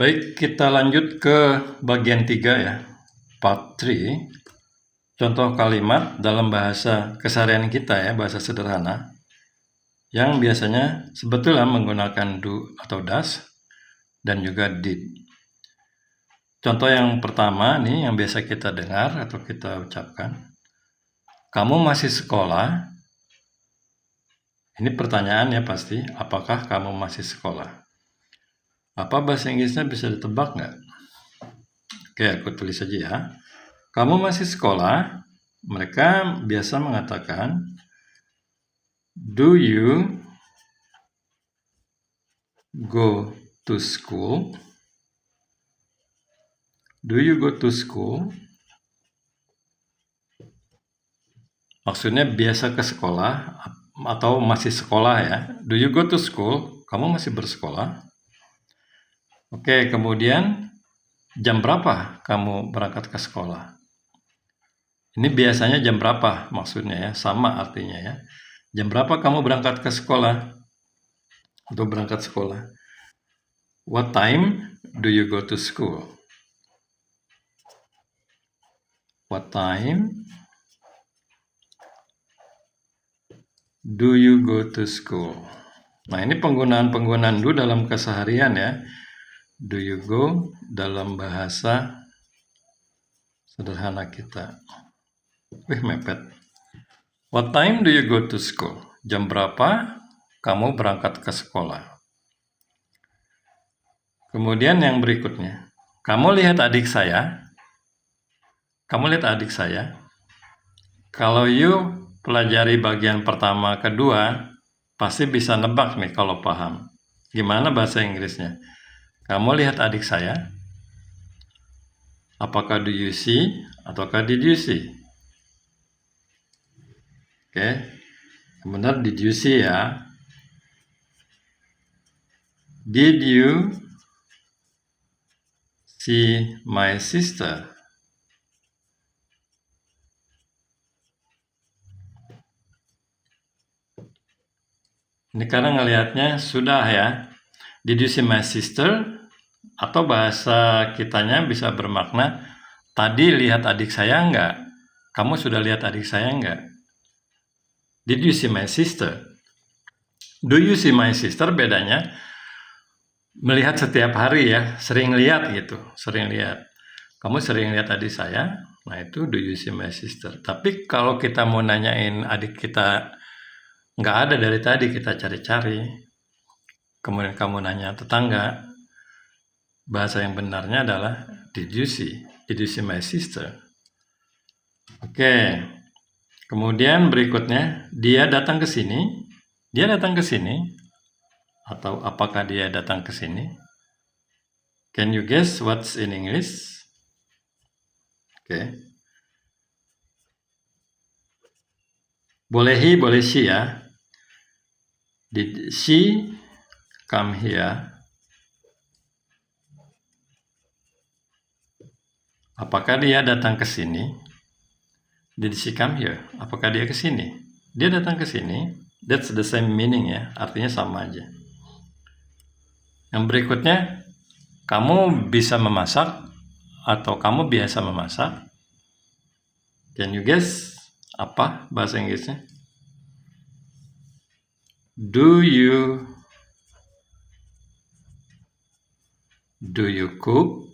Baik, kita lanjut ke bagian 3 ya, part 3. Contoh kalimat dalam bahasa keseharian kita ya, bahasa sederhana, yang biasanya sebetulnya menggunakan do atau does dan juga did. Contoh yang pertama nih yang biasa kita dengar atau kita ucapkan, kamu masih sekolah? Ini pertanyaan ya pasti, apakah kamu masih sekolah? Apa bahasa Inggrisnya bisa ditebak nggak? Oke, aku tulis saja ya. Kamu masih sekolah? Mereka biasa mengatakan, do you go to school? Do you go to school? Maksudnya biasa ke sekolah atau masih sekolah ya. Do you go to school? Kamu masih bersekolah? Oke, kemudian jam berapa kamu berangkat ke sekolah? Ini biasanya jam berapa maksudnya ya, sama artinya ya. Jam berapa kamu berangkat ke sekolah? Untuk berangkat sekolah. What time do you go to school? What time do you go to school? Nah, ini penggunaan do dalam keseharian ya. Do you go dalam bahasa sederhana kita. Mepet. What time do you go to school? Jam berapa kamu berangkat ke sekolah? Kemudian yang berikutnya. Kamu lihat adik saya? Kamu lihat adik saya? Kalau you pelajari bagian pertama, kedua, pasti bisa nebak nih kalau paham. Gimana bahasa Inggrisnya? Kamu lihat adik saya? Apakah do you see ataukah did you see? Oke, benar did you see ya? Did you see my sister? Ini karena ngelihatnya sudah ya. Did you see my sister? Atau bahasa kitanya bisa bermakna, tadi lihat adik saya enggak? Kamu sudah lihat adik saya enggak? Did you see my sister? Do you see my sister? Bedanya melihat setiap hari ya, sering lihat gitu, sering lihat. Kamu sering lihat adik saya? Nah itu do you see my sister. Tapi kalau kita mau nanyain adik kita nggak ada dari tadi, kita cari-cari, kemudian kamu nanya tetangga, bahasa yang benarnya adalah did you see my sister? Oke. Kemudian berikutnya, dia datang ke sini. Dia datang ke sini atau apakah dia datang ke sini? Can you guess what's in English? Oke. Boleh he, boleh she ya. Did she come here? Apakah dia datang ke sini? Did she come here? Apakah dia ke sini? Dia datang ke sini. That's the same meaning ya. Artinya sama aja. Yang berikutnya, kamu bisa memasak atau kamu biasa memasak? Can you guess apa bahasa Inggrisnya? Do you cook?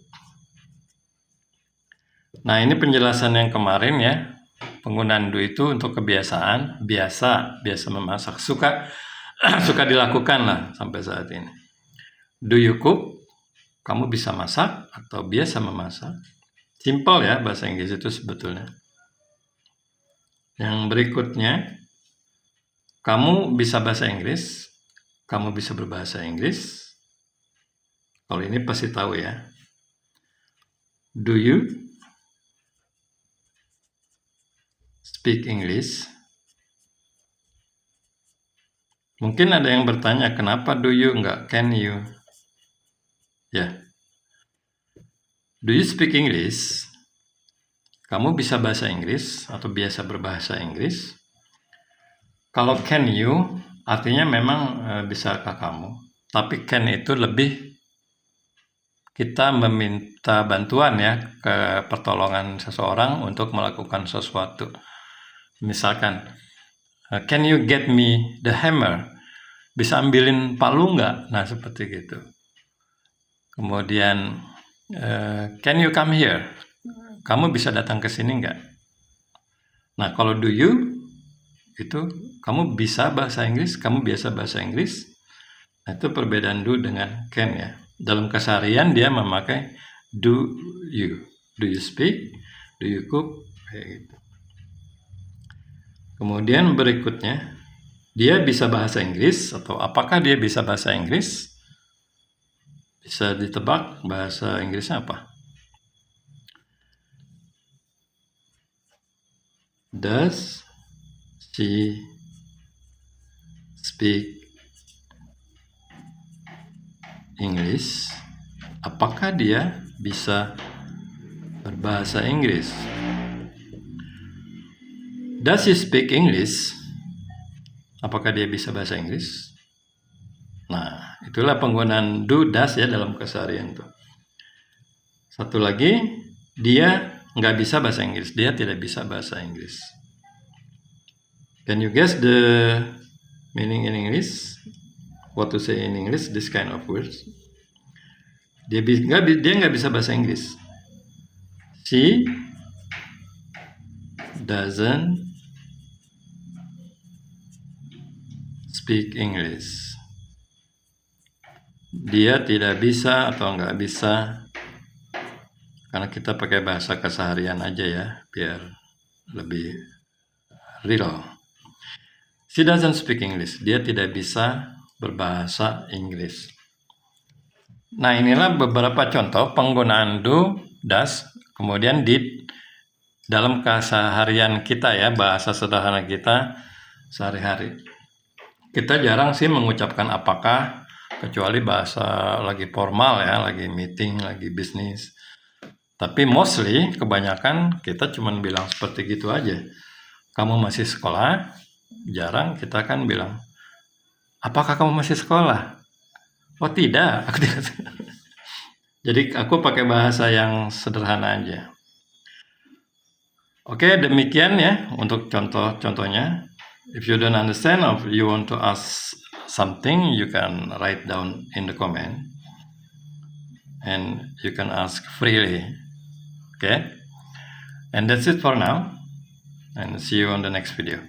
Nah, ini penjelasan yang kemarin ya. Penggunaan do itu untuk kebiasaan, biasa memasak, suka dilakukan lah sampai saat ini. Do you cook? Kamu bisa masak atau biasa memasak? Simple ya bahasa Inggris itu sebetulnya. Yang berikutnya, kamu bisa bahasa Inggris? Kamu bisa berbahasa Inggris? Kalau ini pasti tahu ya. Do you speak English? Mungkin ada yang bertanya, kenapa do you enggak can you? Ya. Do you speak English? Kamu bisa bahasa Inggris atau biasa berbahasa Inggris? Kalau can you, artinya memang bisakah kamu. Tapi can itu lebih kita meminta bantuan ya ke pertolongan seseorang untuk melakukan sesuatu. Misalkan, can you get me the hammer? Bisa ambilin palu nggak? Nah, seperti gitu. Kemudian, can you come here? Kamu bisa datang ke sini nggak? Nah, kalau do you, itu kamu bisa bahasa Inggris, kamu biasa bahasa Inggris. Nah, itu perbedaan do dengan can ya. Dalam keseharian dia memakai do you. Do you speak? Do you cook? Kayak gitu. Kemudian berikutnya, dia bisa bahasa Inggris atau apakah dia bisa bahasa Inggris? Bisa ditebak bahasa Inggrisnya apa? Does she speak English? Apakah dia bisa berbahasa Inggris? Does she speak English? Apakah dia bisa bahasa Inggris? Nah, itulah penggunaan do, does ya dalam keseharian tuh. Satu lagi, dia nggak bisa bahasa Inggris. Dia tidak bisa bahasa Inggris. Can you guess the meaning in English? What to say in English? This kind of words. Dia nggak bisa bahasa Inggris. She doesn't speak English. Dia tidak bisa atau nggak bisa, karena kita pakai bahasa keseharian aja ya, biar lebih real. She doesn't speak English. Dia tidak bisa berbahasa Inggris. Nah, inilah beberapa contoh penggunaan do, does, kemudian did dalam keseharian kita ya, bahasa sederhana kita sehari-hari. Kita jarang sih mengucapkan apakah, kecuali bahasa lagi formal ya, lagi meeting, lagi bisnis. Tapi mostly, kebanyakan kita cuma bilang seperti gitu aja. Kamu masih sekolah, jarang kita kan bilang, apakah kamu masih sekolah? Oh tidak, aku tidak. Jadi aku pakai bahasa yang sederhana aja. Oke, demikian ya untuk contoh-contohnya. If you don't understand or you want to ask something, you can write down in the comment. And you can ask freely. Okay? And that's it for now. And see you on the next video.